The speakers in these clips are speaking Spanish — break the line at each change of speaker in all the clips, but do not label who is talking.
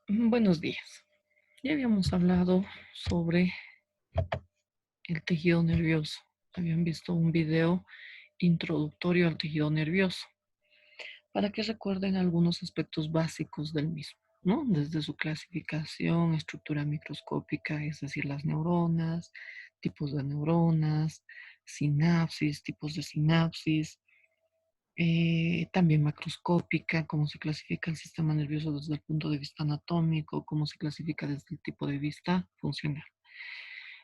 Buenos días. Ya habíamos hablado sobre el tejido nervioso. Habían visto un video introductorio al tejido nervioso para que recuerden algunos aspectos básicos del mismo, ¿no? Desde su clasificación, estructura microscópica, es decir, las neuronas, tipos de neuronas, sinapsis, tipos de sinapsis, también macroscópica, cómo se clasifica el sistema nervioso desde el punto de vista anatómico, cómo se clasifica desde el tipo de vista funcional.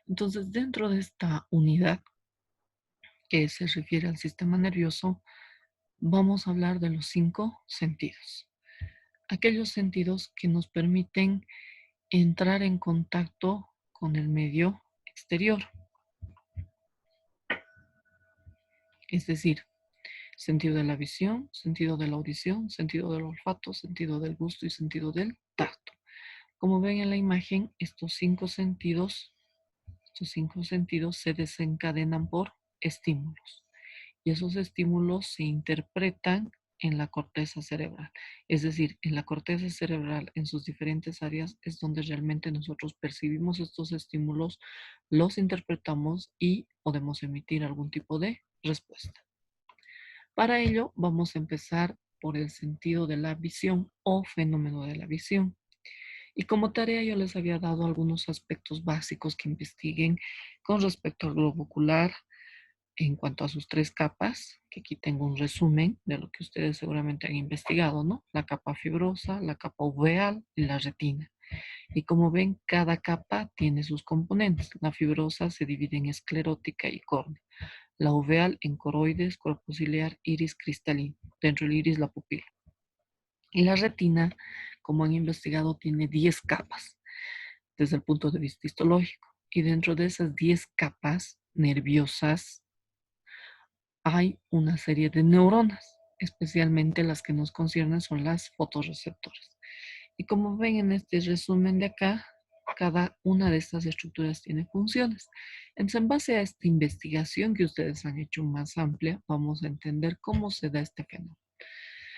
Entonces, dentro de esta unidad que se refiere al sistema nervioso, vamos a hablar de los 5 sentidos. Aquellos sentidos que nos permiten entrar en contacto con el medio exterior. Es decir, sentido de la visión, sentido de la audición, sentido del olfato, sentido del gusto y sentido del tacto. Como ven en la imagen, estos cinco sentidos se desencadenan por estímulos. Y esos estímulos se interpretan en la corteza cerebral. Es decir, en la corteza cerebral, en sus diferentes áreas, es donde realmente nosotros percibimos estos estímulos, los interpretamos y podemos emitir algún tipo de respuesta. Para ello, vamos a empezar por el sentido de la visión o fenómeno de la visión. Y como tarea yo les había dado algunos aspectos básicos que investiguen con respecto al globo ocular, en cuanto a sus 3 capas, que aquí tengo un resumen de lo que ustedes seguramente han investigado, ¿no? La capa fibrosa, la capa uveal y la retina. Y como ven, cada capa tiene sus componentes. La fibrosa se divide en esclerótica y córnea. La uveal en coroides, cuerpo ciliar, iris cristalino. Dentro del iris, la pupila. Y la retina, como han investigado, tiene 10 capas desde el punto de vista histológico. Y dentro de esas 10 capas nerviosas hay una serie de neuronas, especialmente las que nos conciernen son las fotorreceptores. Y como ven en este resumen de acá, cada una de estas estructuras tiene funciones. Entonces, en base a esta investigación que ustedes han hecho más amplia, vamos a entender cómo se da este fenómeno.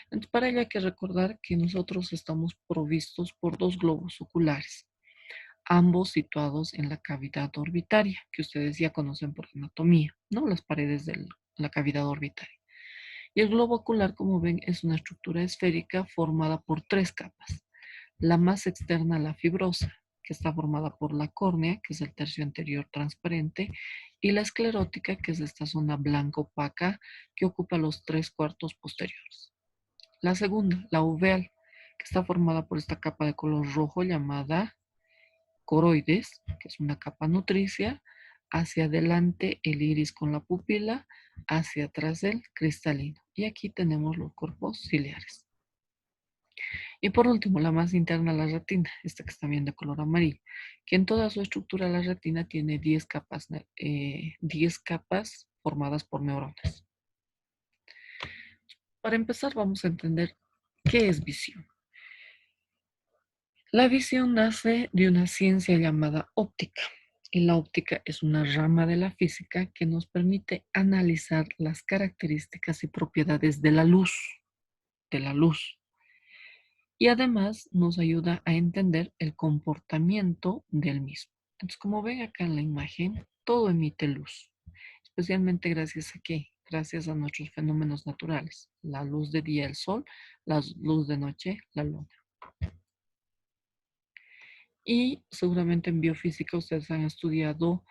Entonces, para ello hay que recordar que nosotros estamos provistos por 2 globos oculares, ambos situados en la cavidad orbitaria, que ustedes ya conocen por anatomía, ¿no? Las paredes de la cavidad orbitaria. Y el globo ocular, como ven, es una estructura esférica formada por 3 capas. La más externa, la fibrosa, que está formada por la córnea, que es el tercio anterior transparente, y la esclerótica, que es esta zona blanca opaca que ocupa los 3/4 posteriores. La segunda, la uveal, que está formada por esta capa de color rojo llamada coroides, que es una capa nutricia, hacia adelante el iris con la pupila, hacia atrás el cristalino. Y aquí tenemos los cuerpos ciliares. Y por último, la más interna, la retina, esta que están viendo de color amarillo, que en toda su estructura la retina tiene 10 capas, 10 capas formadas por neuronas. Para empezar, vamos a entender qué es visión. La visión nace de una ciencia llamada óptica. Y la óptica es una rama de la física que nos permite analizar las características y propiedades de la luz, de la luz. Y además nos ayuda a entender el comportamiento del mismo. Entonces, como ven acá en la imagen, todo emite luz, especialmente gracias a qué? Gracias a nuestros fenómenos naturales. La luz de día, el sol, la luz de noche, la luna. Y seguramente en biofísica ustedes han estudiado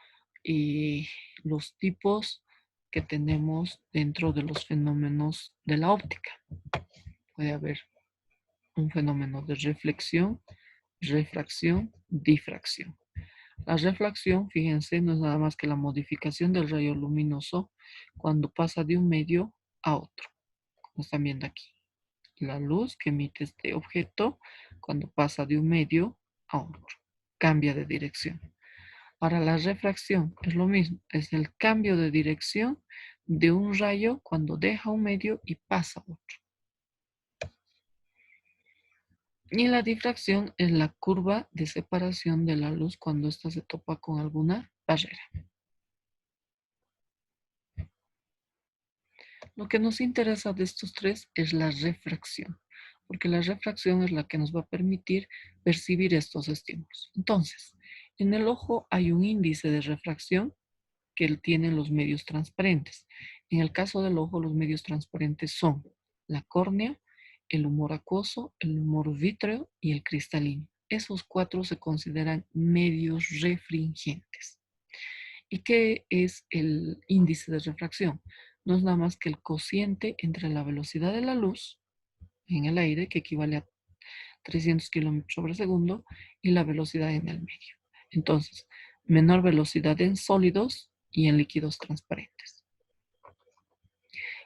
eh, los tipos que tenemos dentro de los fenómenos de la óptica. Puede haber un fenómeno de reflexión, refracción, difracción. La refracción, fíjense, no es nada más que la modificación del rayo luminoso cuando pasa de un medio a otro, como están viendo aquí. La luz que emite este objeto cuando pasa de un medio a otro, cambia de dirección. Para la refracción es lo mismo, es el cambio de dirección de un rayo cuando deja un medio y pasa a otro. Y la difracción es la curva de separación de la luz cuando ésta se topa con alguna barrera. Lo que nos interesa de estos tres es la refracción. porque la refracción es la que nos va a permitir percibir estos estímulos. Entonces, en el ojo hay un índice de refracción que tienen los medios transparentes. En el caso del ojo, los medios transparentes son la córnea, el humor acuoso, el humor vítreo y el cristalino. Esos cuatro se consideran medios refringentes. ¿Y qué es el índice de refracción? No es nada más que el cociente entre la velocidad de la luz en el aire, que equivale a 300 kilómetros sobre segundo, y la velocidad en el medio. Entonces, menor velocidad en sólidos y en líquidos transparentes.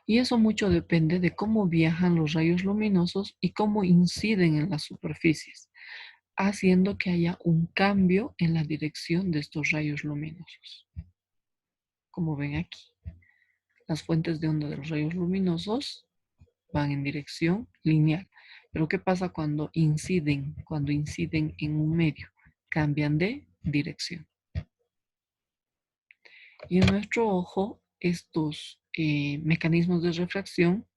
Y eso mucho depende de cómo viajan los rayos luminosos y cómo inciden en las superficies, haciendo que haya un cambio en la dirección de estos rayos luminosos. Como ven aquí, las fuentes de onda de los rayos luminosos van en dirección lineal. Pero ¿qué pasa cuando inciden? Cuando inciden en un medio, cambian de dirección. Y en nuestro ojo, estos mecanismos de refracción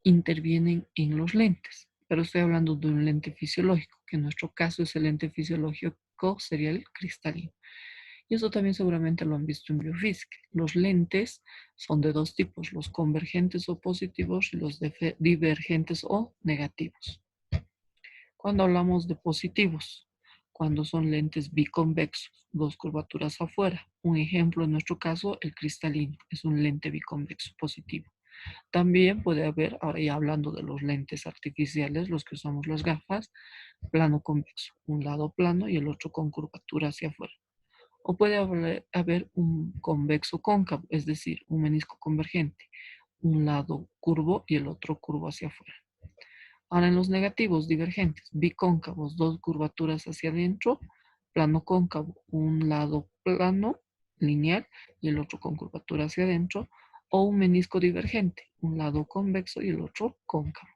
intervienen en los lentes. Pero estoy hablando de un lente fisiológico, que en nuestro caso es el lente fisiológico, sería el cristalino. Y eso también seguramente lo han visto en biofísica. Los lentes son de dos tipos, los convergentes o positivos y los divergentes o negativos. Cuando hablamos de positivos, cuando son lentes biconvexos, dos curvaturas afuera. Un ejemplo en nuestro caso, el cristalino, es un lente biconvexo positivo. También puede haber, ahora ya hablando de los lentes artificiales, los que usamos las gafas, plano convexo, un lado plano y el otro con curvatura hacia afuera. O puede haber un convexo cóncavo, es decir, un menisco convergente, un lado curvo y el otro curvo hacia afuera. Ahora en los negativos divergentes, bicóncavos, dos curvaturas hacia adentro, plano cóncavo, un lado plano, lineal, y el otro con curvatura hacia adentro, o un menisco divergente, un lado convexo y el otro cóncavo.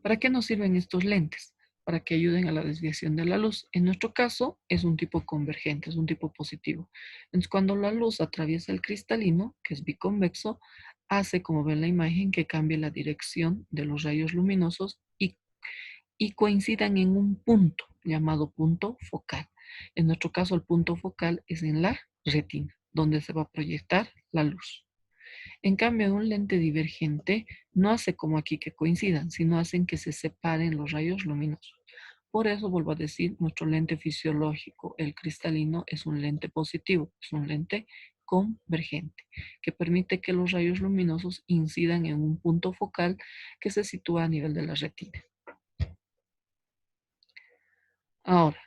¿Para qué nos sirven estos lentes? Para que ayuden a la desviación de la luz. En nuestro caso es un tipo convergente, es un tipo positivo. Entonces cuando la luz atraviesa el cristalino, que es biconvexo, hace, como ven en la imagen, que cambie la dirección de los rayos luminosos y coincidan en un punto llamado punto focal. En nuestro caso el punto focal es en la retina, donde se va a proyectar la luz. En cambio, un lente divergente no hace como aquí que coincidan, sino hacen que se separen los rayos luminosos. Por eso, vuelvo a decir, nuestro lente fisiológico, el cristalino, es un lente positivo, es un lente convergente, que permite que los rayos luminosos incidan en un punto focal que se sitúa a nivel de la retina. Ahora,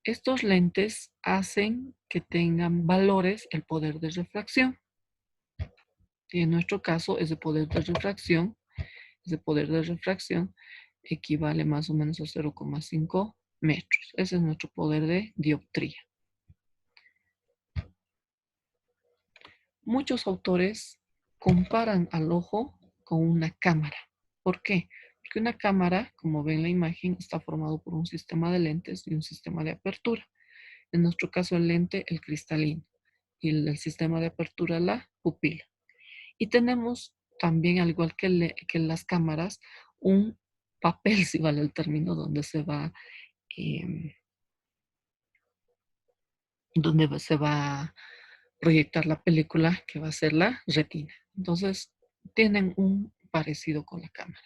estos lentes hacen que tengan valores el poder de refracción. Y en nuestro caso, ese poder de refracción equivale más o menos a 0,5 metros. Ese es nuestro poder de dioptría. Muchos autores comparan al ojo con una cámara. ¿Por qué? Porque una cámara, como ven en la imagen, está formado por un sistema de lentes y un sistema de apertura. En nuestro caso, el lente, el cristalino, y el sistema de apertura, la pupila. Y tenemos también, al igual que las cámaras, un papel, si vale el término, donde se va a proyectar la película que va a ser la retina. Entonces, tienen un parecido con la cámara.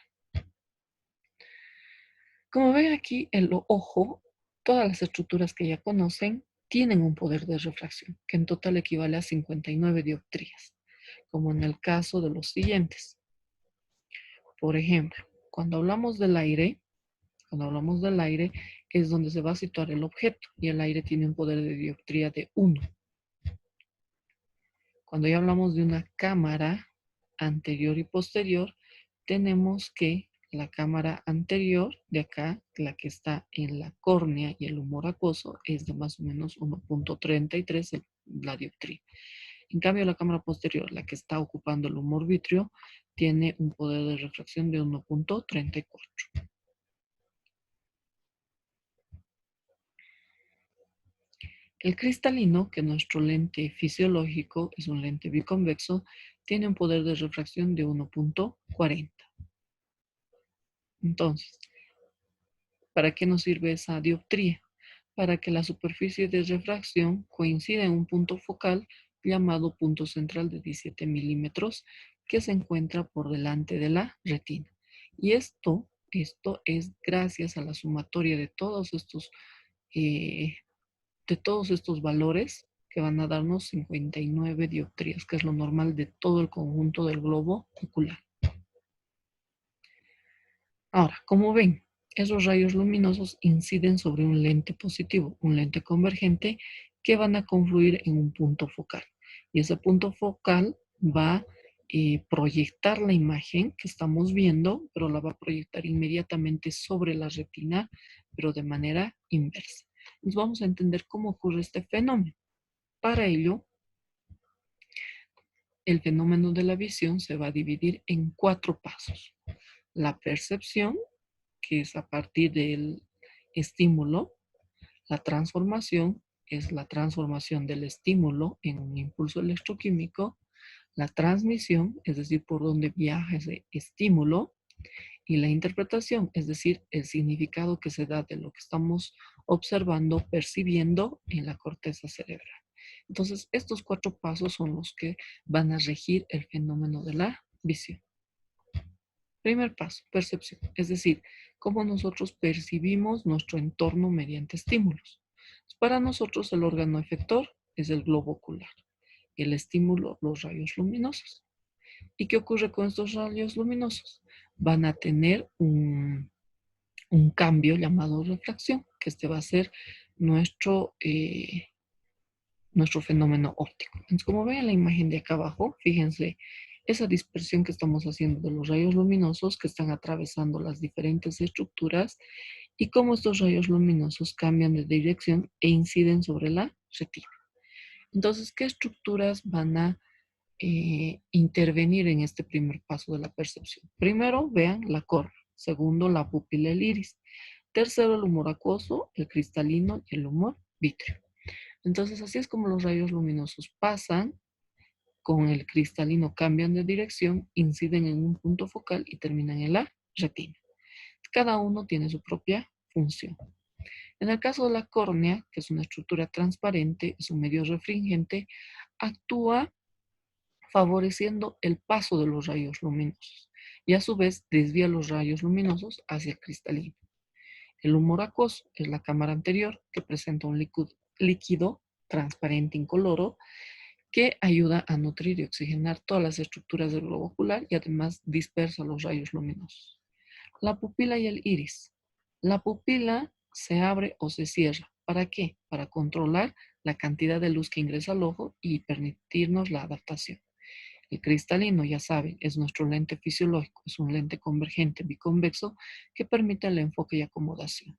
Como ven aquí, el ojo, todas las estructuras que ya conocen, tienen un poder de refracción, que en total equivale a 59 dioptrías, como en el caso de los siguientes. Por ejemplo, cuando hablamos del aire, es donde se va a situar el objeto y el aire tiene un poder de dioptría de 1. Cuando ya hablamos de una cámara anterior y posterior, tenemos que la cámara anterior, de acá, la que está en la córnea y el humor acuoso, es de más o menos 1,33 la dioptría. En cambio, la cámara posterior, la que está ocupando el humor vítreo, tiene un poder de refracción de 1,34. El cristalino, que nuestro lente fisiológico es un lente biconvexo, tiene un poder de refracción de 1,40. Entonces, ¿para qué nos sirve esa dioptría? Para que la superficie de refracción coincida en un punto focal llamado punto central de 17 milímetros que se encuentra por delante de la retina. Y esto es gracias a la sumatoria eh, de todos estos valores que van a darnos 59 dioptrías, que es lo normal de todo el conjunto del globo ocular. Ahora, como ven, esos rayos luminosos inciden sobre un lente positivo, un lente convergente, que van a confluir en un punto focal. Y ese punto focal va a proyectar la imagen que estamos viendo, pero la va a proyectar inmediatamente sobre la retina, pero de manera inversa. Entonces vamos a entender cómo ocurre este fenómeno. Para ello, el fenómeno de la visión se va a dividir en 4 pasos. La percepción, que es a partir del estímulo. La transformación es la transformación del estímulo en un impulso electroquímico. La transmisión, es decir, por donde viaja ese estímulo. Y la interpretación, es decir, el significado que se da de lo que estamos observando, percibiendo en la corteza cerebral. Entonces, estos 4 pasos son los que van a regir el fenómeno de la visión. Primer paso, percepción, es decir, cómo nosotros percibimos nuestro entorno mediante estímulos. Para nosotros el órgano efector es el globo ocular, el estímulo, los rayos luminosos. ¿Y qué ocurre con estos rayos luminosos? Van a tener un cambio llamado refracción, que este va a ser nuestro, nuestro fenómeno óptico. Entonces, como ven en la imagen de acá abajo, fíjense esa dispersión que estamos haciendo de los rayos luminosos que están atravesando las diferentes estructuras y cómo estos rayos luminosos cambian de dirección e inciden sobre la retina. Entonces, ¿qué estructuras van a intervenir en este primer paso de la percepción? Primero, vean la córnea. Segundo, la pupila, el iris. Tercero, el humor acuoso, el cristalino y el humor vítreo. Entonces, así es como los rayos luminosos pasan, con el cristalino cambian de dirección, inciden en un punto focal y terminan en la retina. Cada uno tiene su propia función. En el caso de la córnea, que es una estructura transparente, es un medio refringente, actúa favoreciendo el paso de los rayos luminosos y a su vez desvía los rayos luminosos hacia el cristalino. El humor acuoso es la cámara anterior que presenta un líquido transparente incoloro que ayuda a nutrir y oxigenar todas las estructuras del globo ocular y además dispersa los rayos luminosos. La pupila y el iris. La pupila se abre o se cierra. ¿Para qué? Para controlar la cantidad de luz que ingresa al ojo y permitirnos la adaptación. El cristalino, ya saben, es nuestro lente fisiológico, es un lente convergente biconvexo que permite el enfoque y acomodación.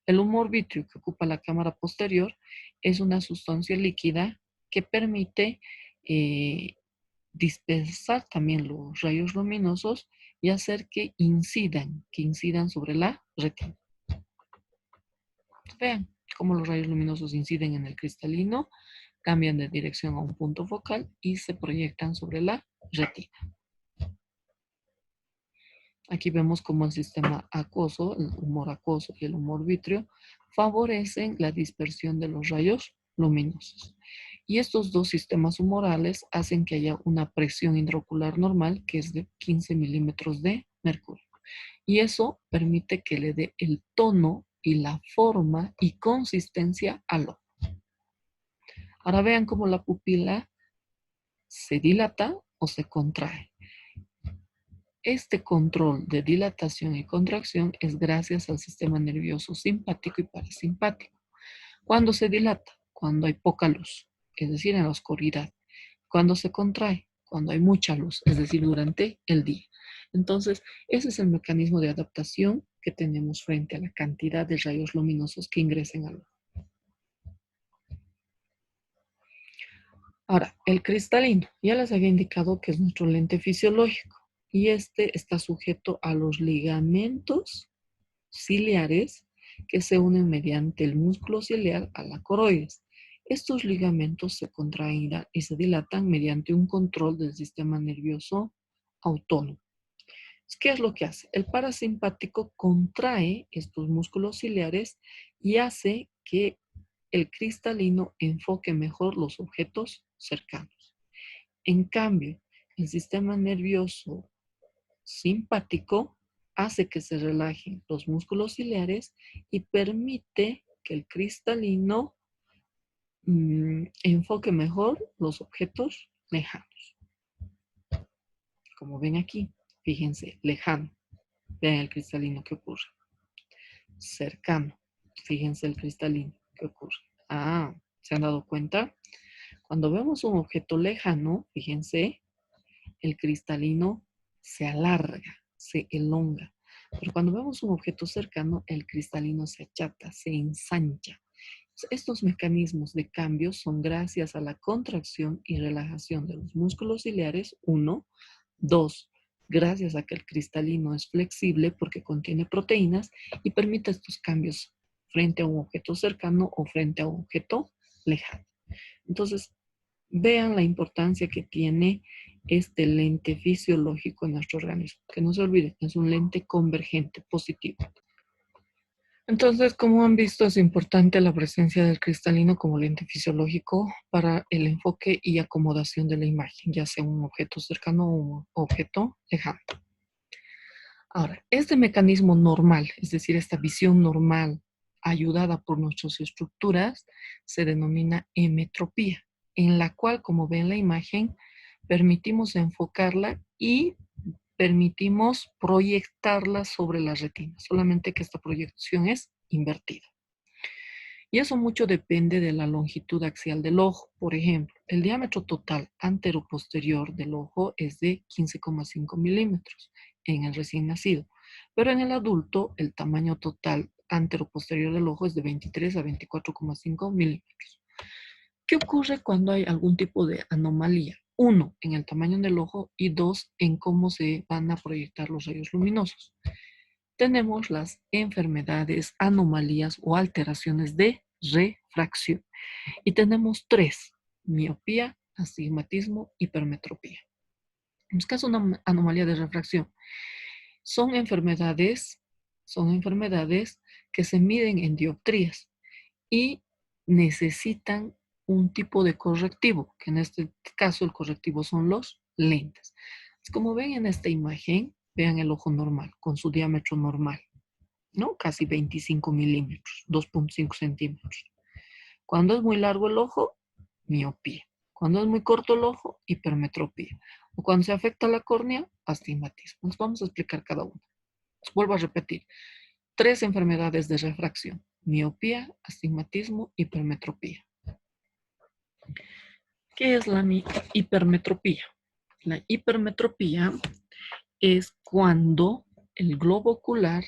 El humor vítreo, que ocupa la cámara posterior, es una sustancia líquida que permite dispersar también los rayos luminosos y hacer que incidan sobre la retina. Vean cómo los rayos luminosos inciden en el cristalino, cambian de dirección a un punto focal y se proyectan sobre la retina. Aquí vemos cómo el sistema acuoso, el humor acuoso y el humor vítreo favorecen la dispersión de los rayos luminosos. Y estos dos sistemas humorales hacen que haya una presión intraocular normal que es de 15 milímetros de mercurio. Y eso permite que le dé el tono y la forma y consistencia al ojo. Ahora vean cómo la pupila se dilata o se contrae. Este control de dilatación y contracción es gracias al sistema nervioso simpático y parasimpático. ¿Cuándo se dilata? Cuando hay poca luz, es decir, en la oscuridad. Cuando se contrae, cuando hay mucha luz, es decir, durante el día. Entonces, ese es el mecanismo de adaptación que tenemos frente a la cantidad de rayos luminosos que ingresen al ojo. Ahora, el cristalino, ya les había indicado que es nuestro lente fisiológico y este está sujeto a los ligamentos ciliares que se unen mediante el músculo ciliar a la coroides. Estos ligamentos se contraen y se dilatan mediante un control del sistema nervioso autónomo. ¿Qué es lo que hace? El parasimpático contrae estos músculos ciliares y hace que el cristalino enfoque mejor los objetos cercanos. En cambio, el sistema nervioso simpático hace que se relajen los músculos ciliares y permite que el cristalino enfoque mejor los objetos lejanos. Como ven aquí, fíjense, lejano. Vean el cristalino que ocurre. Cercano. Fíjense el cristalino que ocurre. Ah, ¿se han dado cuenta? Cuando vemos un objeto lejano, fíjense, el cristalino se alarga, se elonga. Pero cuando vemos un objeto cercano, el cristalino se achata, se ensancha. Estos mecanismos de cambio son gracias a la contracción y relajación de los músculos ciliares, uno. Dos, gracias a que el cristalino es flexible porque contiene proteínas y permite estos cambios frente a un objeto cercano o frente a un objeto lejano. Entonces, vean la importancia que tiene este lente fisiológico en nuestro organismo. Que no se olviden, es un lente convergente positivo. Entonces, como han visto, es importante la presencia del cristalino como lente fisiológico para el enfoque y acomodación de la imagen, ya sea un objeto cercano o un objeto lejano. Ahora, este mecanismo normal, es decir, esta visión normal ayudada por nuestras estructuras, se denomina hemetropía, en la cual, como ven en la imagen, permitimos enfocarla y permitimos proyectarla sobre la retina, solamente que esta proyección es invertida. Y eso mucho depende de la longitud axial del ojo. Por ejemplo, el diámetro total antero-posterior del ojo es de 15,5 milímetros en el recién nacido, pero en el adulto el tamaño total antero-posterior del ojo es de 23 a 24,5 milímetros. ¿Qué ocurre cuando hay algún tipo de anomalía? Uno, en el tamaño del ojo y dos, en cómo se van a proyectar los rayos luminosos. Tenemos las enfermedades, anomalías o alteraciones de refracción. Y tenemos tres: miopía, astigmatismo, hipermetropía. En el caso de una anomalía de refracción, son enfermedades que se miden en dioptrías y necesitan un tipo de correctivo, que en este caso el correctivo son los lentes. Como ven en esta imagen, vean el ojo normal, con su diámetro normal, ¿no? Casi 25 milímetros, 2,5 centímetros. Cuando es muy largo el ojo, miopía. Cuando es muy corto el ojo, hipermetropía. O cuando se afecta la córnea, astigmatismo. Nos vamos a explicar cada uno. Vuelvo a repetir. Tres enfermedades de refracción: miopía, astigmatismo, hipermetropía. ¿Qué es la hipermetropía? La hipermetropía es cuando el globo ocular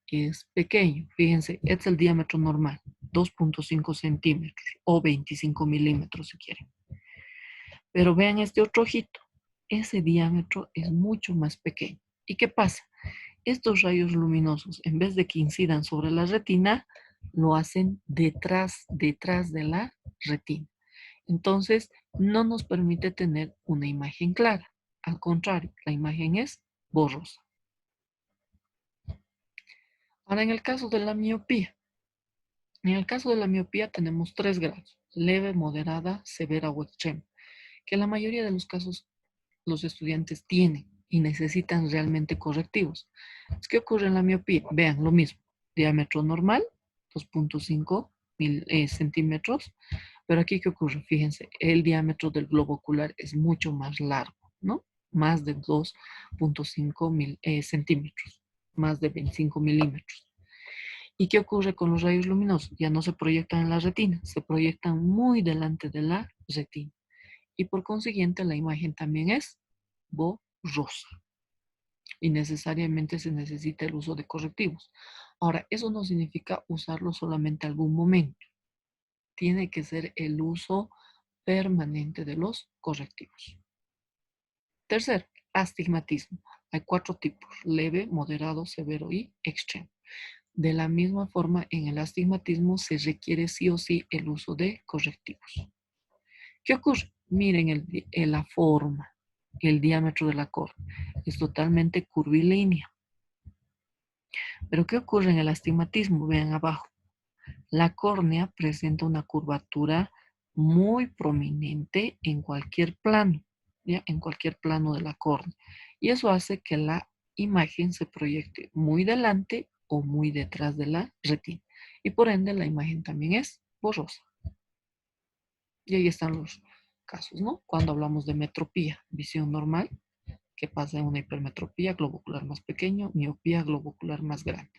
es pequeño. Fíjense, este es el diámetro normal, 2,5 centímetros o 25 milímetros si quieren. Pero vean este otro ojito, ese diámetro es mucho más pequeño. ¿Y qué pasa? Estos rayos luminosos, en vez de que incidan sobre la retina, lo hacen detrás de la retina. Entonces, no nos permite tener una imagen clara. Al contrario, la imagen es borrosa. Ahora, en el caso de la miopía. En el caso de la miopía tenemos 3 grados: leve, moderada, severa o extrema, que la mayoría de los casos los estudiantes tienen y necesitan realmente correctivos. ¿Qué ocurre en la miopía? Vean, lo mismo, diámetro normal, 2,5 centímetros, pero aquí ¿qué ocurre? Fíjense, el diámetro del globo ocular es mucho más largo, ¿no? Más de 2,5 centímetros, más de 25 milímetros. ¿Y qué ocurre con los rayos luminosos? Ya no se proyectan en la retina, se proyectan muy delante de la retina. Y por consiguiente la imagen también es borrosa. Y necesariamente se necesita el uso de correctivos. Ahora, eso no significa usarlo solamente algún momento. Tiene que ser el uso permanente de los correctivos. Tercer, astigmatismo. Hay 4 tipos: leve, moderado, severo y extremo. De la misma forma, en el astigmatismo se requiere sí o sí el uso de correctivos. ¿Qué ocurre? Miren la forma. el diámetro de la córnea. Es totalmente curvilínea. Pero ¿qué ocurre en el astigmatismo? Vean abajo. La córnea presenta una curvatura muy prominente en cualquier plano, ¿ya? En cualquier plano de la córnea. Y eso hace que la imagen se proyecte muy delante o muy detrás de la retina. Y por ende la imagen también es borrosa. Y ahí están los casos, ¿no? Cuando hablamos de metropía, visión normal, que pasa en una hipermetropía, globo ocular más pequeño, miopía, globo ocular más grande.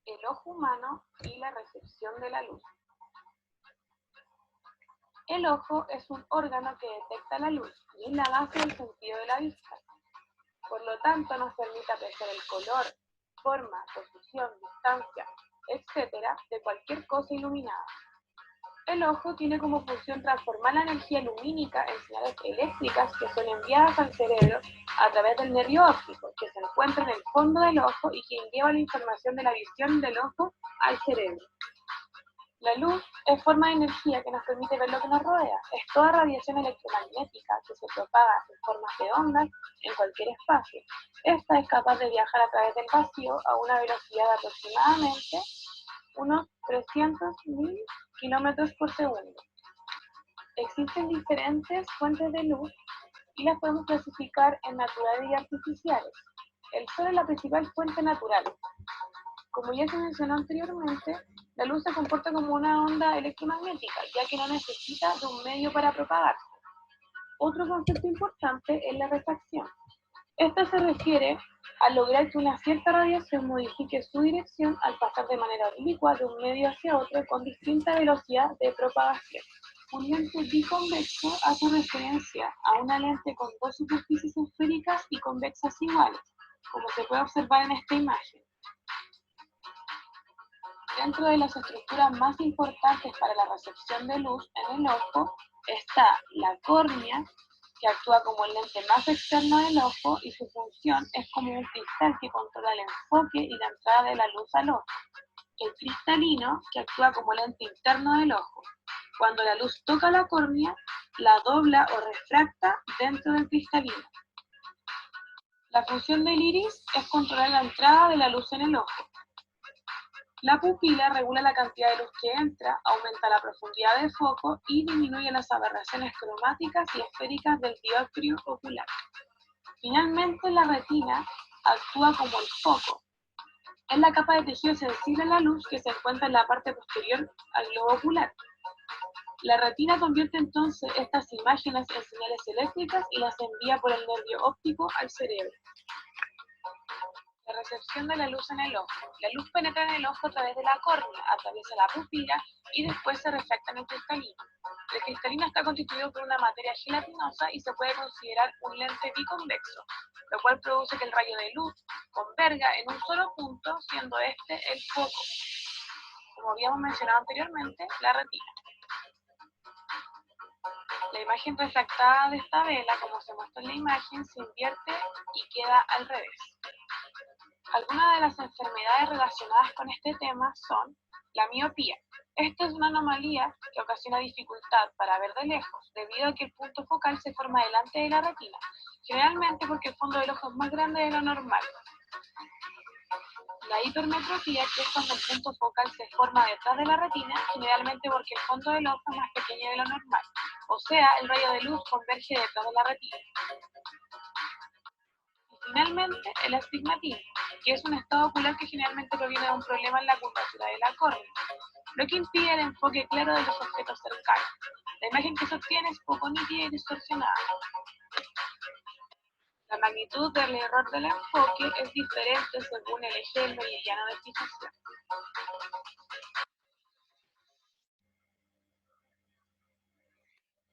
El ojo humano y la recepción de la luz. El ojo es un órgano que detecta la luz y es la base del sentido de la vista. Por lo tanto, nos permite apreciar el color, forma, posición, distancia, etc. de cualquier cosa iluminada. El ojo tiene como función transformar la energía lumínica en señales eléctricas que son enviadas al cerebro a través del nervio óptico, que se encuentra en el fondo del ojo y quien lleva la información de la visión del ojo al cerebro. La luz es forma de energía que nos permite ver lo que nos rodea. Es toda radiación electromagnética que se propaga en formas de ondas en cualquier espacio. Esta es capaz de viajar a través del vacío a una velocidad de aproximadamente unos 300.000 kilómetros por segundo. Existen diferentes fuentes de luz y las podemos clasificar en naturales y artificiales. El sol es la principal fuente natural. Como ya se mencionó anteriormente, la luz se comporta como una onda electromagnética, ya que no necesita de un medio para propagarse. Otro concepto importante es la refracción. Esta se refiere a lograr que una cierta radiación modifique su dirección al pasar de manera oblicua de un medio hacia otro con distinta velocidad de propagación. Un lente biconvexo hace referencia a una lente con dos superficies esféricas y convexas iguales, como se puede observar en esta imagen. Dentro de las estructuras más importantes para la recepción de luz en el ojo está la córnea, que actúa como el lente más externo del ojo y su función es como un cristal que controla el enfoque y la entrada de la luz al ojo. El cristalino, que actúa como lente interno del ojo. Cuando la luz toca la córnea, la dobla o refracta dentro del cristalino. La función del iris es controlar la entrada de la luz en el ojo. La pupila regula la cantidad de luz que entra, aumenta la profundidad de foco y disminuye las aberraciones cromáticas y esféricas del dioptrio ocular. Finalmente, la retina actúa como el foco. Es la capa de tejido sensible a la luz que se encuentra en la parte posterior al globo ocular. La retina convierte entonces estas imágenes en señales eléctricas y las envía por el nervio óptico al cerebro. La recepción de la luz en el ojo. La luz penetra en el ojo a través de la córnea, atraviesa la pupila y después se refracta en el cristalino. El cristalino está constituido por una materia gelatinosa y se puede considerar un lente biconvexo, lo cual produce que el rayo de luz converga en un solo punto, siendo este el foco. Como habíamos mencionado anteriormente, la retina. La imagen refractada de esta vela, como se muestra en la imagen, se invierte y queda al revés. Algunas de las enfermedades relacionadas con este tema son la miopía. Esta es una anomalía que ocasiona dificultad para ver de lejos, debido a que el punto focal se forma delante de la retina, generalmente porque el fondo del ojo es más grande de lo normal. La hipermetropía, que es cuando el punto focal se forma detrás de la retina, generalmente porque el fondo del ojo es más pequeño de lo normal, o sea, el rayo de luz converge detrás de la retina. Finalmente, el astigmatismo, que es un estado ocular que generalmente proviene de un problema en la curvatura de la córnea, lo que impide el enfoque claro de los objetos cercanos. La imagen que se obtiene es poco nítida y distorsionada. La magnitud del error del enfoque es diferente según el eje del meridiano de fijación.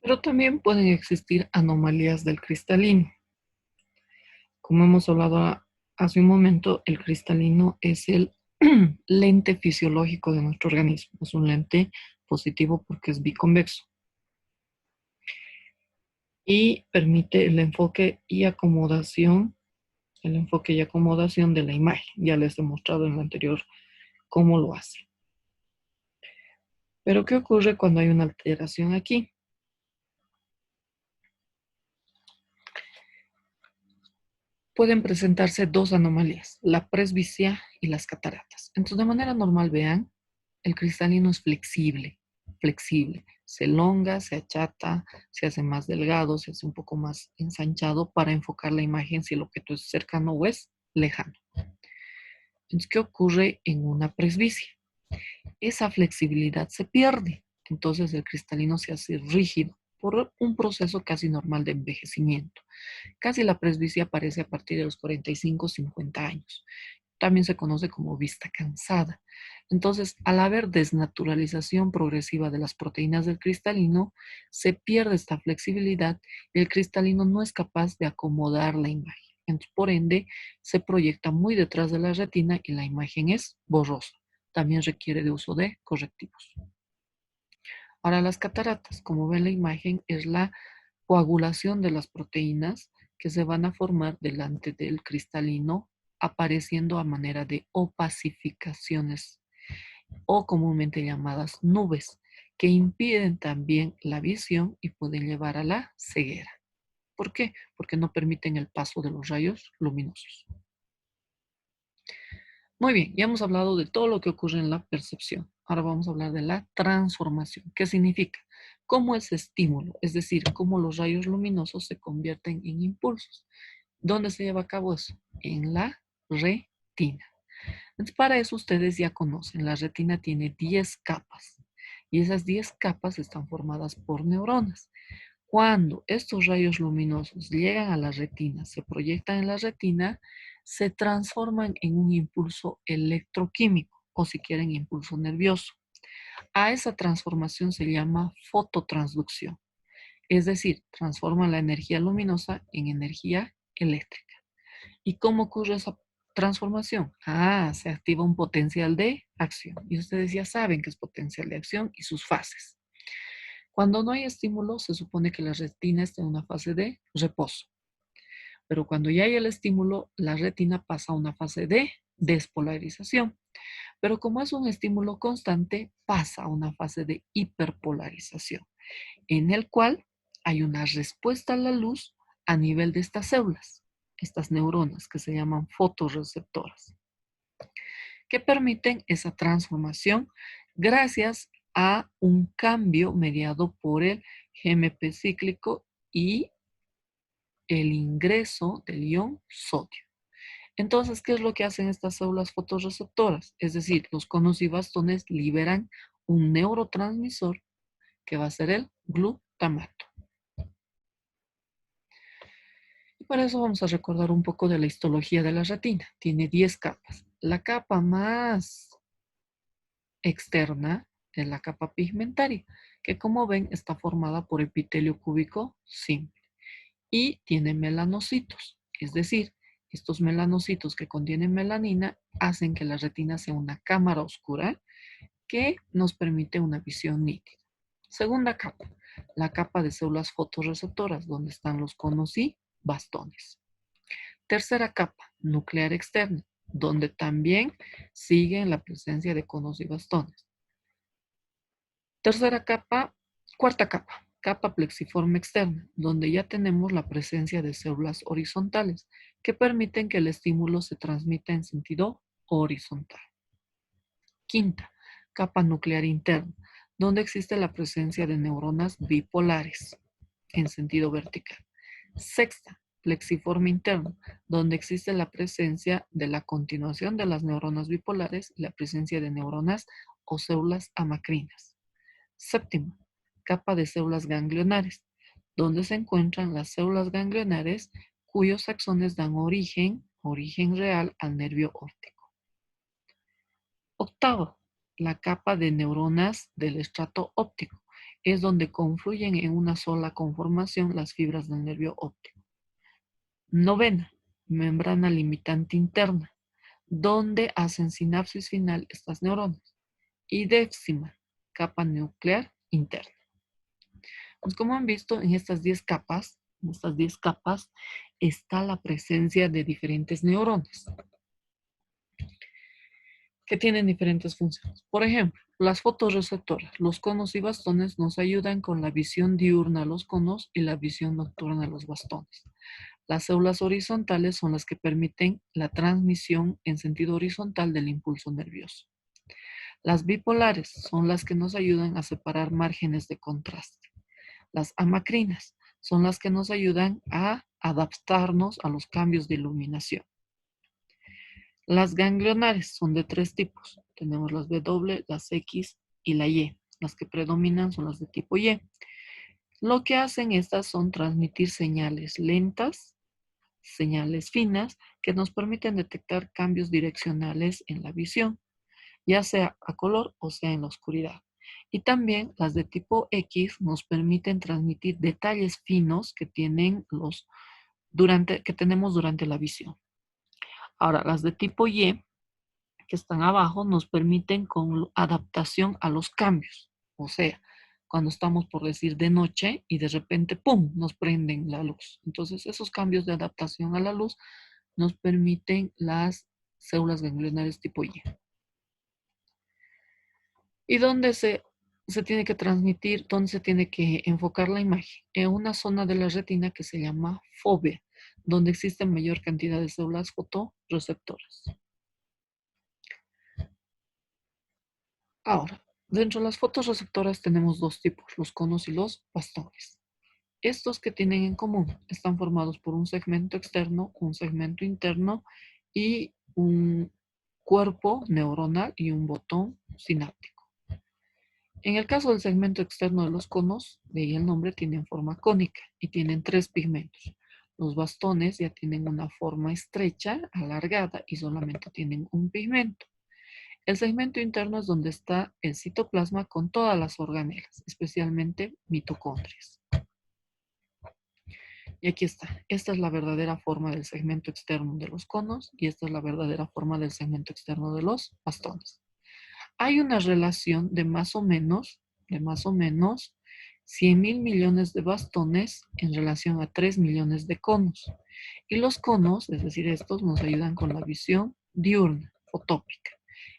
Pero también pueden existir anomalías del cristalino. Como hemos hablado hace un momento, el cristalino es el lente fisiológico de nuestro organismo. Es un lente positivo porque es biconvexo y permite el enfoque y acomodación de la imagen. Ya les he mostrado en lo anterior cómo lo hace. Pero ¿qué ocurre cuando hay una alteración aquí? Pueden presentarse dos anomalías, la presbicia y las cataratas. Entonces, de manera normal, vean, el cristalino es flexible, se elonga, se achata, se hace más delgado, se hace un poco más ensanchado para enfocar la imagen si el objeto es cercano o es lejano. Entonces, ¿qué ocurre en una presbicia? Esa flexibilidad se pierde. Entonces el cristalino se hace rígido por un proceso casi normal de envejecimiento. Casi la presbicia aparece a partir de los 45-50 años. También se conoce como vista cansada. Entonces, al haber desnaturalización progresiva de las proteínas del cristalino, se pierde esta flexibilidad y el cristalino no es capaz de acomodar la imagen. Entonces, por ende, se proyecta muy detrás de la retina y la imagen es borrosa. También requiere de uso de correctivos. Ahora, las cataratas, como ven la imagen, es la coagulación de las proteínas que se van a formar delante del cristalino, apareciendo a manera de opacificaciones o comúnmente llamadas nubes, que impiden también la visión y pueden llevar a la ceguera. ¿Por qué? Porque no permiten el paso de los rayos luminosos. Muy bien, ya hemos hablado de todo lo que ocurre en la percepción. Ahora vamos a hablar de la transformación. ¿Qué significa? Cómo ese estímulo, es decir, cómo los rayos luminosos se convierten en impulsos. ¿Dónde se lleva a cabo eso? En la retina. Entonces, para eso ustedes ya conocen, la retina tiene 10 capas y esas 10 capas están formadas por neuronas. Cuando estos rayos luminosos llegan a la retina, se proyectan en la retina, se transforman en un impulso electroquímico o si quieren impulso nervioso. A esa transformación se llama fototransducción, es decir, transforma la energía luminosa en energía eléctrica. ¿Y cómo ocurre esa transformación? Se activa un potencial de acción. Y ustedes ya saben qué es potencial de acción y sus fases. Cuando no hay estímulo, se supone que la retina está en una fase de reposo. Pero cuando ya hay el estímulo, la retina pasa a una fase de despolarización. Pero como es un estímulo constante, pasa a una fase de hiperpolarización, en el cual hay una respuesta a la luz a nivel de estas células, estas neuronas que se llaman fotorreceptoras, que permiten esa transformación gracias a un cambio mediado por el GMP cíclico y el ingreso del ion sodio. Entonces, ¿qué es lo que hacen estas células fotorreceptoras? Es decir, los conos y bastones liberan un neurotransmisor que va a ser el glutamato. Y para eso vamos a recordar un poco de la histología de la retina. Tiene 10 capas. La capa más externa es la capa pigmentaria, que como ven está formada por epitelio cúbico simple y tiene melanocitos, es decir, estos melanocitos que contienen melanina hacen que la retina sea una cámara oscura que nos permite una visión nítida. Segunda capa, la capa de células fotorreceptoras, donde están los conos y bastones. Tercera capa, nuclear externa, donde también sigue la presencia de conos y bastones. Tercera capa, cuarta capa, capa plexiforme externa, donde ya tenemos la presencia de células horizontales que permiten que el estímulo se transmita en sentido horizontal. Quinta, capa nuclear interna, donde existe la presencia de neuronas bipolares en sentido vertical. Sexta, plexiforme interno, donde existe la presencia de la continuación de las neuronas bipolares y la presencia de neuronas o células amacrinas. Séptimo, capa de células ganglionares, donde se encuentran las células ganglionares cuyos axones dan origen real al nervio óptico. Octavo, la capa de neuronas del estrato óptico, es donde confluyen en una sola conformación las fibras del nervio óptico. Novena, membrana limitante interna, donde hacen sinapsis final estas neuronas. Y décima, capa nuclear interna. Pues como han visto, en estas 10 capas, está la presencia de diferentes neuronas. que tienen diferentes funciones. Por ejemplo, las fotorreceptoras, los conos y bastones nos ayudan con la visión diurna a los conos y la visión nocturna a los bastones. Las células horizontales son las que permiten la transmisión en sentido horizontal del impulso nervioso. Las bipolares son las que nos ayudan a separar márgenes de contraste. Las amacrinas son las que nos ayudan a adaptarnos a los cambios de iluminación. Las ganglionares son de tres tipos. Tenemos las W, las X y la Y. Las que predominan son las de tipo Y. Lo que hacen estas son transmitir señales lentas, señales finas, que nos permiten detectar cambios direccionales en la visión, ya sea a color o sea en la oscuridad. Y también las de tipo X nos permiten transmitir detalles finos que tenemos durante la visión. Ahora, las de tipo Y, que están abajo, nos permiten con adaptación a los cambios. O sea, cuando estamos, por decir, de noche y de repente, ¡pum!, nos prenden la luz. Entonces, esos cambios de adaptación a la luz nos permiten las células ganglionares tipo Y. ¿Y dónde se tiene que transmitir, dónde se tiene que enfocar la imagen? En una zona de la retina que se llama fóvea, donde existe mayor cantidad de células fotorreceptoras. Ahora, dentro de las fotorreceptoras tenemos dos tipos, los conos y los bastones. Estos que tienen en común están formados por un segmento externo, un segmento interno y un cuerpo neuronal y un botón sináptico. En el caso del segmento externo de los conos, de ahí el nombre, tienen forma cónica y tienen tres pigmentos. Los bastones ya tienen una forma estrecha, alargada y solamente tienen un pigmento. El segmento interno es donde está el citoplasma con todas las organelas, especialmente mitocondrias. Y aquí está. Esta es la verdadera forma del segmento externo de los conos y esta es la verdadera forma del segmento externo de los bastones. Hay una relación de más o menos 100.000 millones de bastones en relación a 3 millones de conos. Y los conos, es decir, estos nos ayudan con la visión diurna, fotópica.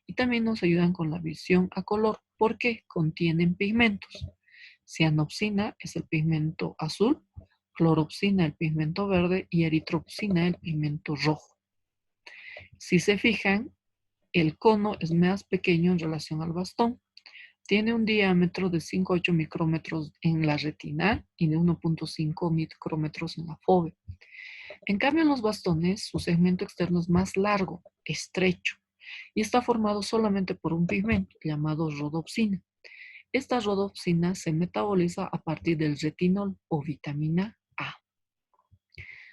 Y también nos ayudan con la visión a color porque contienen pigmentos. Cianopsina es el pigmento azul, cloropsina el pigmento verde y eritropsina el pigmento rojo. Si se fijan, el cono es más pequeño en relación al bastón. Tiene un diámetro de 5 a 8 micrómetros en la retina y de 1.5 micrómetros en la fóvea. En cambio, en los bastones, su segmento externo es más largo, estrecho, y está formado solamente por un pigmento llamado rodopsina. Esta rodopsina se metaboliza a partir del retinol o vitamina A.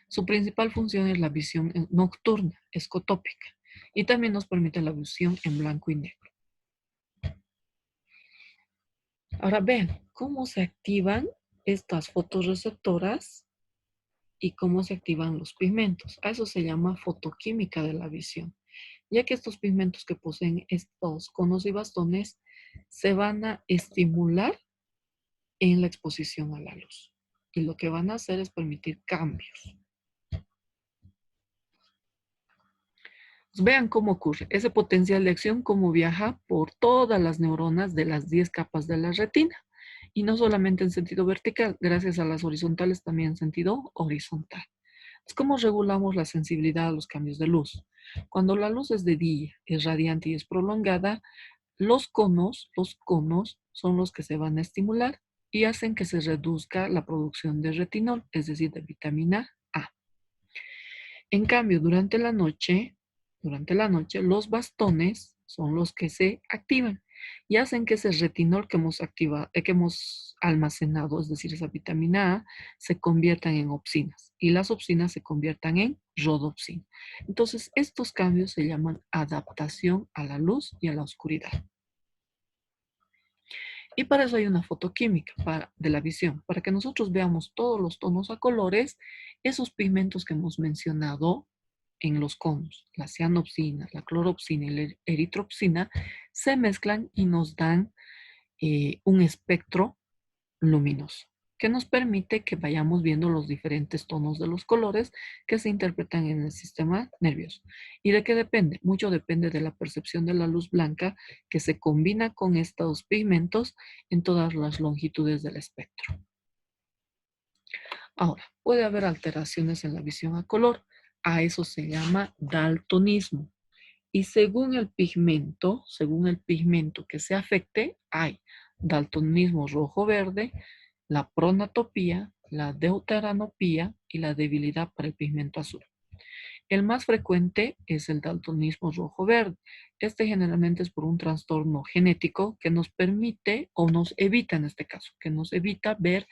Su principal función es la visión nocturna, escotópica, y también nos permite la visión en blanco y negro. Ahora vean cómo se activan estas fotorreceptoras y cómo se activan los pigmentos. A eso se llama fotoquímica de la visión, ya que estos pigmentos que poseen estos conos y bastones se van a estimular en la exposición a la luz. Y lo que van a hacer es permitir cambios. Vean cómo ocurre ese potencial de acción, cómo viaja por todas las neuronas de las 10 capas de la retina. Y no solamente en sentido vertical, gracias a las horizontales también en sentido horizontal. Es como regulamos la sensibilidad a los cambios de luz. Cuando la luz es de día, es radiante y es prolongada, los conos son los que se van a estimular y hacen que se reduzca la producción de retinol, es decir, de vitamina A. En cambio, durante la noche, los bastones son los que se activan y hacen que ese retinol que hemos almacenado, es decir, esa vitamina A, se conviertan en opsinas y las opsinas se conviertan en rodopsina. Entonces, estos cambios se llaman adaptación a la luz y a la oscuridad. Y para eso hay una fotoquímica de la visión, para que nosotros veamos todos los tonos a colores, esos pigmentos que hemos mencionado en los conos, la cianopsina, la cloropsina y la eritropsina, se mezclan y nos dan un espectro luminoso. que nos permite que vayamos viendo los diferentes tonos de los colores que se interpretan en el sistema nervioso. ¿Y de qué depende? Mucho depende de la percepción de la luz blanca que se combina con estos pigmentos en todas las longitudes del espectro. Ahora, puede haber alteraciones en la visión a color. A eso se llama daltonismo. Y según el pigmento que se afecte, hay daltonismo rojo-verde, la pronatopía, la deuteranopía y la debilidad para el pigmento azul. El más frecuente es el daltonismo rojo-verde. Este generalmente es por un trastorno genético que nos permite, o nos evita en este caso, que nos evita ver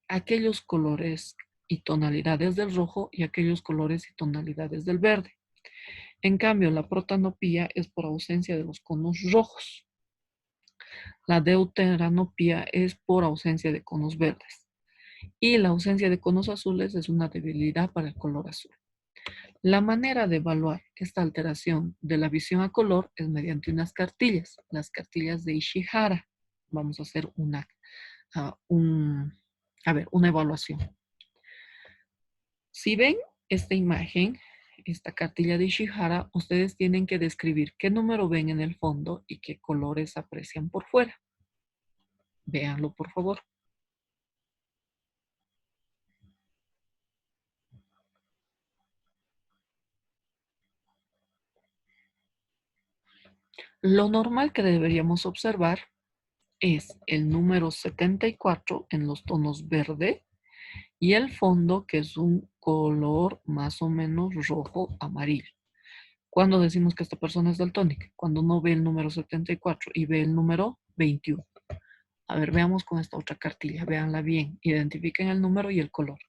aquellos colores y tonalidades del rojo y aquellos colores y tonalidades del verde. En cambio, la protanopía es por ausencia de los conos rojos. La deuteranopía es por ausencia de conos verdes. Y la ausencia de conos azules es una debilidad para el color azul. La manera de evaluar esta alteración de la visión a color es mediante unas cartillas, las cartillas de Ishihara. Vamos a hacer una evaluación. Si ven esta imagen, esta cartilla de Ishihara, ustedes tienen que describir qué número ven en el fondo y qué colores aprecian por fuera. Véanlo, por favor. Lo normal que deberíamos observar es el número 74 en los tonos verde y el fondo, que es un color más o menos rojo amarillo. ¿Cuándo decimos que esta persona es daltónica? Cuando no ve el número 74 y ve el número 21. A ver, veamos con esta otra cartilla, véanla bien, identifiquen el número y el color.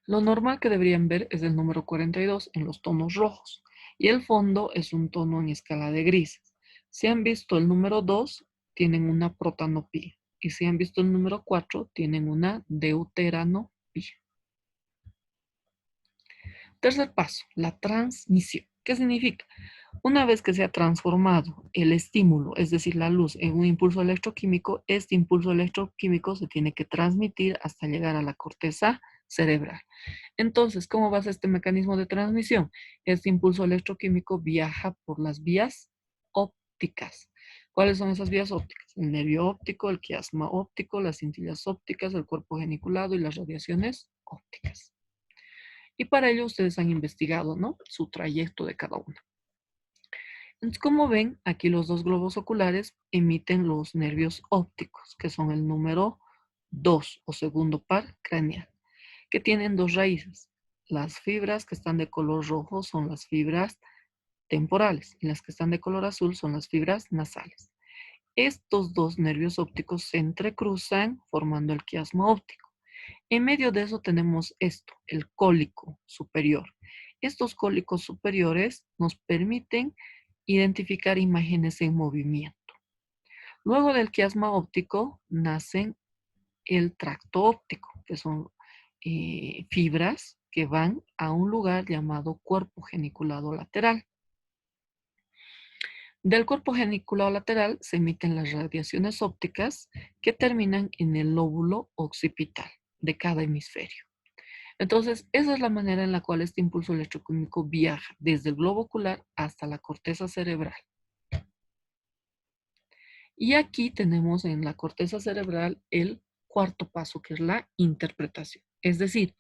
Lo normal que deberían ver es el número 42 en los tonos rojos y el fondo es un tono en escala de grises. Si han visto el número 2, tienen una protanopía y si han visto el número 4, tienen una deuteranopía. Tercer paso, la transmisión. ¿Qué significa? Una vez que se ha transformado el estímulo, es decir, la luz, en un impulso electroquímico, este impulso electroquímico se tiene que transmitir hasta llegar a la corteza cerebral. Entonces, ¿cómo va a ser este mecanismo de transmisión? Este impulso electroquímico viaja por las vías ópticas. ¿Cuáles son esas vías ópticas? El nervio óptico, el quiasma óptico, las cintillas ópticas, el cuerpo geniculado y las radiaciones ópticas. Y para ello ustedes han investigado, ¿no? Su trayecto de cada una. Entonces, como ven, aquí los dos globos oculares emiten los nervios ópticos, que son el número 2 o segundo par craneal, que tienen dos raíces. Las fibras que están de color rojo son las fibras temporales y las que están de color azul son las fibras nasales. Estos dos nervios ópticos se entrecruzan formando el quiasma óptico. En medio de eso tenemos esto, el cólico superior. Estos cólicos superiores nos permiten identificar imágenes en movimiento. Luego del quiasma óptico nacen el tracto óptico, que son fibras que van a un lugar llamado cuerpo geniculado lateral. Del cuerpo geniculado lateral se emiten las radiaciones ópticas que terminan en el lóbulo occipital de cada hemisferio. Entonces, esa es la manera en la cual este impulso electroquímico viaja desde el globo ocular hasta la corteza cerebral. Y aquí tenemos en la corteza cerebral el cuarto paso, que es la interpretación. Es decir,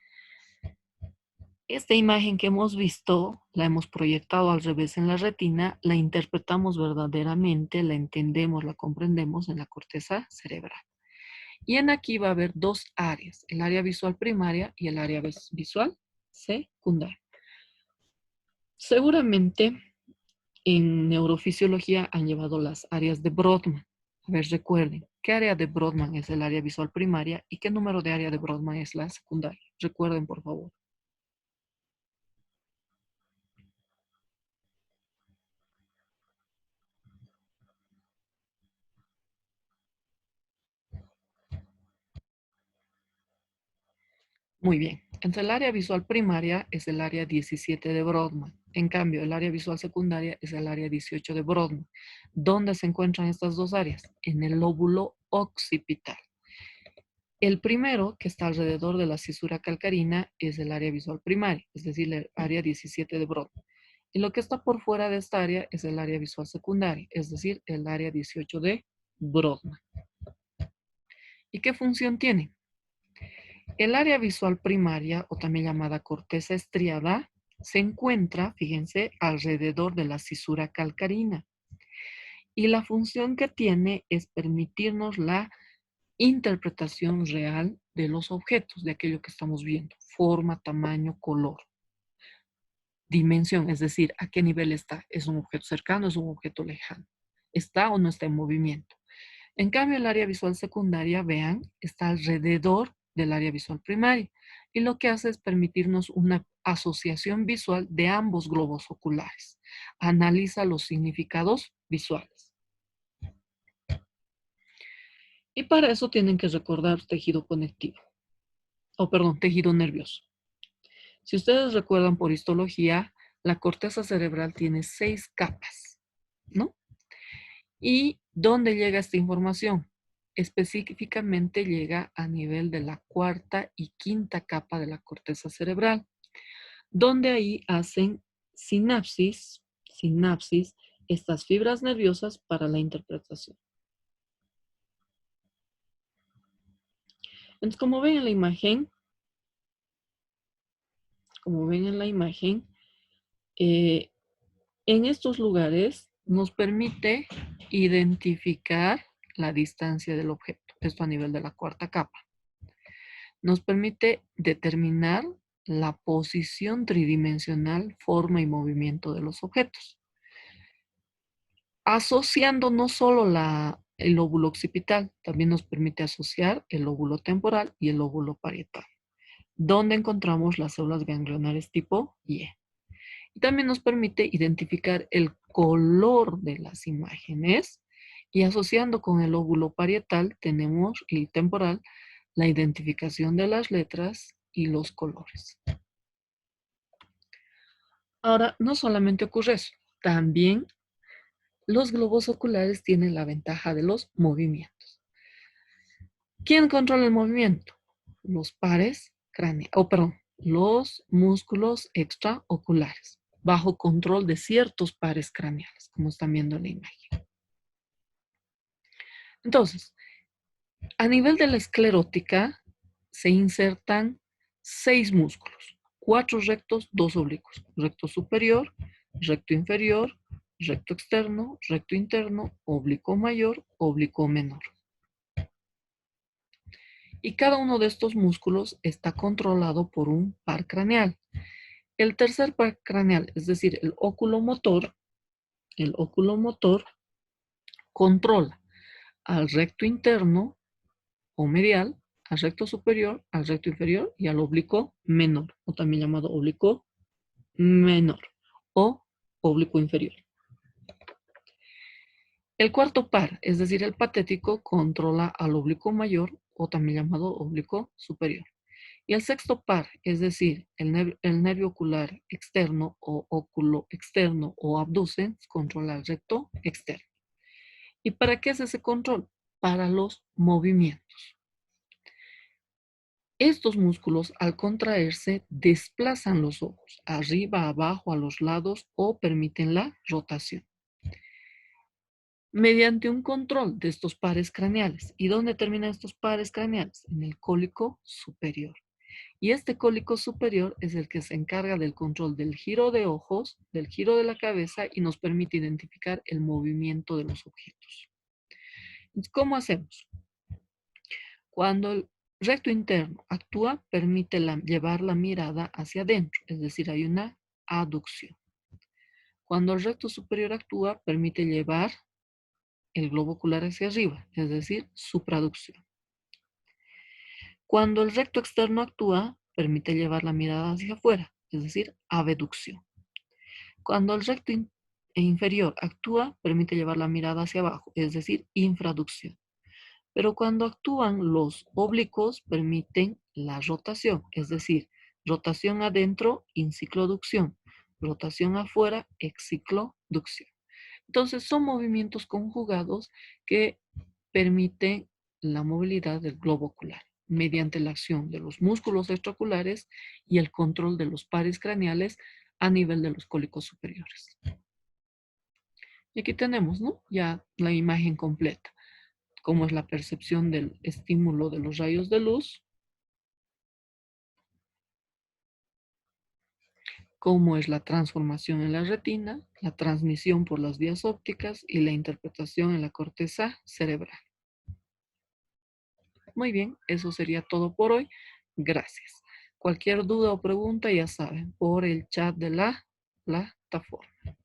esta imagen que hemos visto, la hemos proyectado al revés en la retina, la interpretamos verdaderamente, la entendemos, la comprendemos en la corteza cerebral. Y en aquí va a haber dos áreas, el área visual primaria y el área visual secundaria. Seguramente en neurofisiología han llevado las áreas de Brodmann. A ver, recuerden, ¿qué área de Brodmann es el área visual primaria y qué número de área de Brodmann es la secundaria? Recuerden, por favor. Muy bien. Entre el área visual primaria es el área 17 de Brodmann. En cambio, el área visual secundaria es el área 18 de Brodmann. ¿Dónde se encuentran estas dos áreas? En el lóbulo occipital. El primero, que está alrededor de la cisura calcarina, es el área visual primaria, es decir, el área 17 de Brodmann. Y lo que está por fuera de esta área es el área visual secundaria, es decir, el área 18 de Brodmann. ¿Y qué función tiene? El área visual primaria, o también llamada corteza estriada, se encuentra, fíjense, alrededor de la cisura calcarina. Y la función que tiene es permitirnos la interpretación real de los objetos, de aquello que estamos viendo, forma, tamaño, color, dimensión, es decir, a qué nivel está. ¿Es un objeto cercano, es un objeto lejano? ¿Está o no está en movimiento? En cambio, el área visual secundaria, vean, está alrededor del área visual primaria y lo que hace es permitirnos una asociación visual de ambos globos oculares. Analiza los significados visuales. Y para eso tienen que recordar tejido conectivo, o perdón, tejido nervioso. Si ustedes recuerdan por histología, la corteza cerebral tiene 6 capas, ¿no? ¿Y dónde llega esta información? Específicamente llega a nivel de la cuarta y quinta capa de la corteza cerebral, donde ahí hacen sinapsis, estas fibras nerviosas para la interpretación. Entonces, como ven en la imagen, en estos lugares nos permite identificar la distancia del objeto, esto a nivel de la cuarta capa. Nos permite determinar la posición tridimensional, forma y movimiento de los objetos, asociando no solo el lóbulo occipital, también nos permite asociar el lóbulo temporal y el lóbulo parietal, donde encontramos las células ganglionares tipo Y. Y también nos permite identificar el color de las imágenes y asociando con el lóbulo parietal tenemos y temporal la identificación de las letras y los colores. Ahora, no solamente ocurre eso, también los globos oculares tienen la ventaja de los movimientos. ¿Quién controla el movimiento? Los pares craneales, los músculos extraoculares, bajo control de ciertos pares craneales, como están viendo en la imagen. Entonces, a nivel de la esclerótica, se insertan 6 músculos, 4 rectos, 2 oblicuos, recto superior, recto inferior, recto externo, recto interno, oblicuo mayor, oblicuo menor. Y cada uno de estos músculos está controlado por un par craneal. El tercer par craneal, es decir, el óculo motor, controla al recto interno o medial, al recto superior, al recto inferior y al oblicuo menor, o también llamado oblicuo menor o oblicuo inferior. El cuarto par, es decir, el patético, controla al oblicuo mayor o también llamado oblicuo superior. Y el sexto par, es decir, el nervio ocular externo o óculo externo o abducens, controla el recto externo. ¿Y para qué es ese control? Para los movimientos. Estos músculos, al contraerse, desplazan los ojos arriba, abajo, a los lados o permiten la rotación. Mediante un control de estos pares craneales. ¿Y dónde terminan estos pares craneales? En el cólico superior. Y este cólico superior es el que se encarga del control del giro de ojos, del giro de la cabeza y nos permite identificar el movimiento de los objetos. ¿Cómo hacemos? Cuando el recto interno actúa, permite llevar la mirada hacia adentro, es decir, hay una aducción. Cuando el recto superior actúa, permite llevar el globo ocular hacia arriba, es decir, supraducción. Cuando el recto externo actúa, permite llevar la mirada hacia afuera, es decir, abducción. Cuando el recto inferior actúa, permite llevar la mirada hacia abajo, es decir, infraducción. Pero cuando actúan los oblicuos permiten la rotación, es decir, rotación adentro, incicloducción, rotación afuera, excicloducción. Entonces son movimientos conjugados que permiten la movilidad del globo ocular mediante la acción de los músculos extraoculares y el control de los pares craneales a nivel de los cólicos superiores. Y aquí tenemos, ¿no? Ya la imagen completa, cómo es la percepción del estímulo de los rayos de luz, cómo es la transformación en la retina, la transmisión por las vías ópticas y la interpretación en la corteza cerebral. Muy bien, eso sería todo por hoy. Gracias. Cualquier duda o pregunta, ya saben, por el chat de la plataforma.